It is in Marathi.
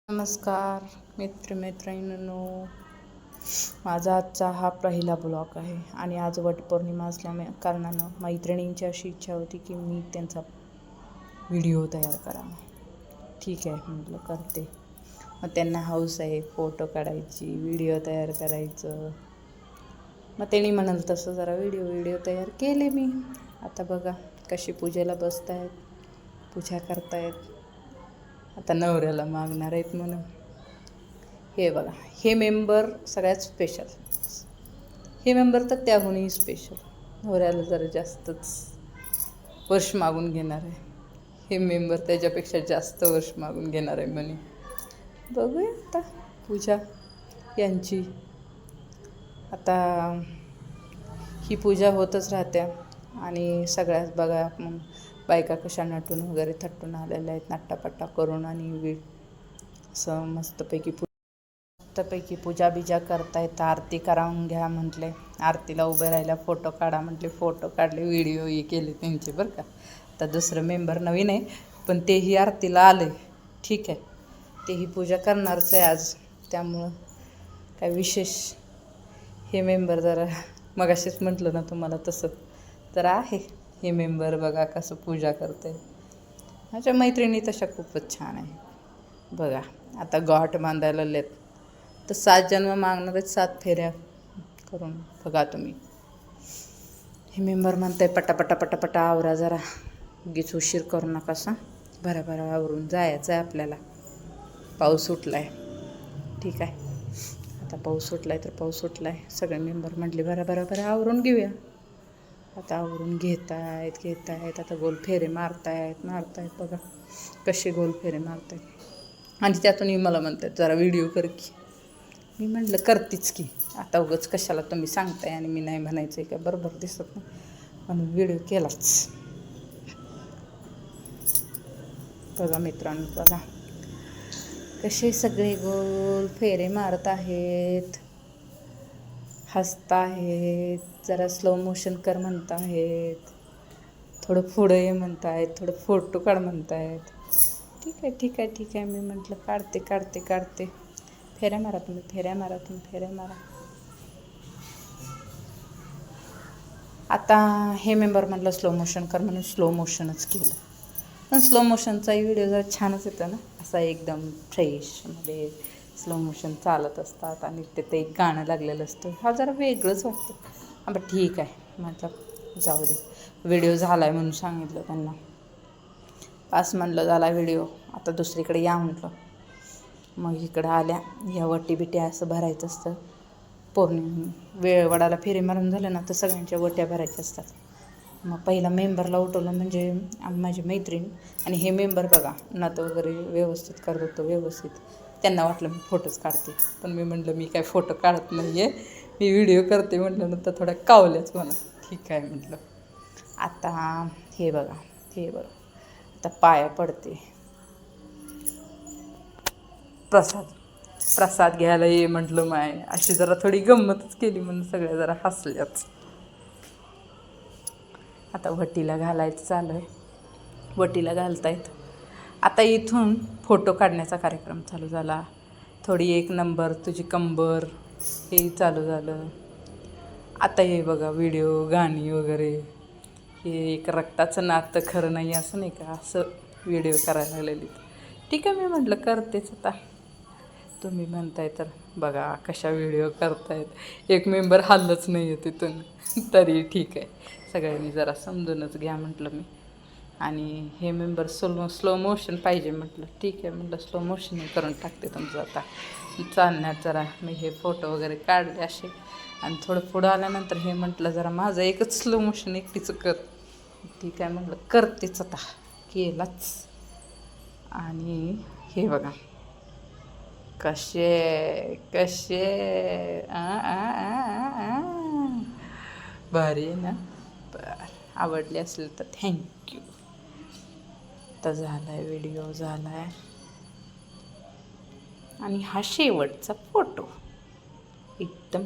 नमस्कार मित्रमैत्रिणींनो, माझा आजचा हा पहिला ब्लॉग आहे आणि आज वटपौर्णिमा असल्या कारणानं मैत्रिणींची अशी इच्छा होती की मी त्यांचा व्हिडिओ तयार करावा. ठीक आहे म्हटलं करते. मग त्यांना हौस आहे फोटो काढायची, व्हिडिओ तयार करायचं. मग त्यांनी म्हणाल तसं जरा व्हिडिओ तयार केले मी. आता बघा कशी पूजेला बसत आहेत, पूजा करतायत. आता नवऱ्याला मागणार आहेत म्हणून. हे बघा, हे मेंबर सगळ्यात स्पेशल. हे मेंबर तर त्याहूनही स्पेशल. नवऱ्याला जरा जास्तच वर्ष मागून घेणार आहे. हे मेंबर त्याच्यापेक्षा जास्त वर्ष मागून घेणार आहे म्हणे. बघूया आता पूजा यांची. आता ही पूजा होतच राहत्या आणि सगळ्याच बघा मग बायका कशा नटून वगैरे थटून आलेल्या आहेत, नाट्टापट्टा करून आणि असं मस्तपैकी पूजा बिजा करतायत. आरती करावून घ्या म्हटले, आरतीला उभे राहिल्या, फोटो काढा म्हटले, फोटो काढले, व्हिडिओही केले त्यांचे बरं का. आता दुसरं मेंबर नवीन आहे पण तेही आरतीला आले. ठीक आहे, तेही पूजा करणारच आहे आज, त्यामुळं काय विशेष. हे मेंबर जरा मगाशीच म्हटलं ना तुम्हाला तसं तर आहे. हे मेंबर बघा कसं पूजा करते. माझ्या मैत्रिणी तशा खूपच छान आहे बघा. आता गाठ बांधायला लेत तर 7 जन्म मागणार आहेत, 7 फेऱ्या करून बघा तुम्ही. हे मेंबर म्हणताय पटापटा आवरा, जरा उगीच उशीर करू नका सा, भराभरा आवरून जायचं आहे आपल्याला. पाऊस सुटला आहे. ठीक आहे, आता पाऊस सुटला आहे तर पाऊस सुटला आहे. सगळे मेंबर म्हटले भरा आवरून घेऊया. आता आवरून घेत आहेत. आता गोल फेरे मारतायत बघा कसे गोल फेरे मारतायत. आणि त्यातूनही मला म्हणतात जरा व्हिडिओ कर की. मी म्हटलं करतीच की, आता उगाच कशाला तुम्ही सांगताय आणि मी नाही म्हणायचं आहे का, बरोबर दिसत नाही म्हणून व्हिडिओ केलाच. बघा मित्रांनो, बघा कसे सगळे गोल फेरे मारत आहेत, हसत आहेत. जरा स्लो मोशन कर म्हणत आहेत, थोडं पुढं ये म्हणत आहेत, थोडं फोटो काढ म्हणत आहेत. ठीक आहे. मी म्हटलं काढते. फेऱ्या मारा तुम्ही, फेऱ्या मारा. आता हे मेंबर म्हटलं स्लो मोशन कर म्हणून स्लो मोशनच केलं. पण स्लो मोशनचाही व्हिडिओ जरा छानच येतो ना, असा एकदम फ्रेशमध्ये स्लो मोशन चालत असतात आणि ते एक गाणं लागलेलं असतं. हा जरा वेगळंच वाटतं. बरं ठीक आहे म्हटलं जाऊ दे. व्हिडिओ झाला आहे म्हणून सांगितलं त्यांना. पास म्हणलं झाला व्हिडिओ, आता दुसरीकडे या म्हटलं. मग इकडं आल्या. या वटी असं भरायचं असतं. वडाला फेरी मारून झालं ना तर सगळ्यांच्या वट्या भरायच्या असतात. मग पहिला मेंबरला उठवलं म्हणजे माझी मैत्रीण. आणि हे मेंबर बघा नथ वगैरे व्यवस्थित करत होतं व्यवस्थित. त्यांना वाटलं मी फोटोच काढते, पण मी म्हटलं मी काय फोटो काढत नाही आहे, मी व्हिडिओ करते म्हटलं. नंतर थोड्या कावल्याच मला. ठीक आहे म्हटलं. आता हे बघा आता पाया पडते. प्रसाद घ्यायला ये म्हटलं. अशी जरा थोडी गंमतच केली म्हणून सगळ्या जरा हसल्याच. आता वटीला घालायचं चालू आहे. वटीला घालतायत. आता इथून फोटो काढण्याचा कार्यक्रम चालू झाला. थोडी 1 नंबर तुझी कंबर हे चालू झालं. आता हे बघा व्हिडिओ गाणी वगैरे. हे एक रक्ताचं नातं खरं नाही असं नाही का, असं व्हिडिओ करायला लागलेली. ठीक आहे, मी म्हटलं करतेच आता. तुम्ही म्हणताय तर बघा कशा व्हिडिओ करतायत. एक मेंबर हल्लच नाही आहे तिथून तरी ठीक आहे. सगळ्यांनी जरा समजूनच घ्या म्हटलं मी. आणि हे मेंबर स्लो मोशन पाहिजे म्हटलं. ठीक आहे म्हटलं, स्लो मोशन करून टाकते तुमचं आता चालण्यात. जरा मी हे फोटो वगैरे काढले असे आणि थोडं पुढं आल्यानंतर हे म्हटलं जरा माझं एकच स्लो मोशन एकटीचं कर. ठीक आहे म्हटलं करतेच आता, केलाच. आणि हे बघा कसे भारी आहे ना. बरं, आवडले असेल तर थँक्यू. तर झाला आहे व्हिडिओ, झाला आहे. आणि हा शेवटचा फोटो एकदम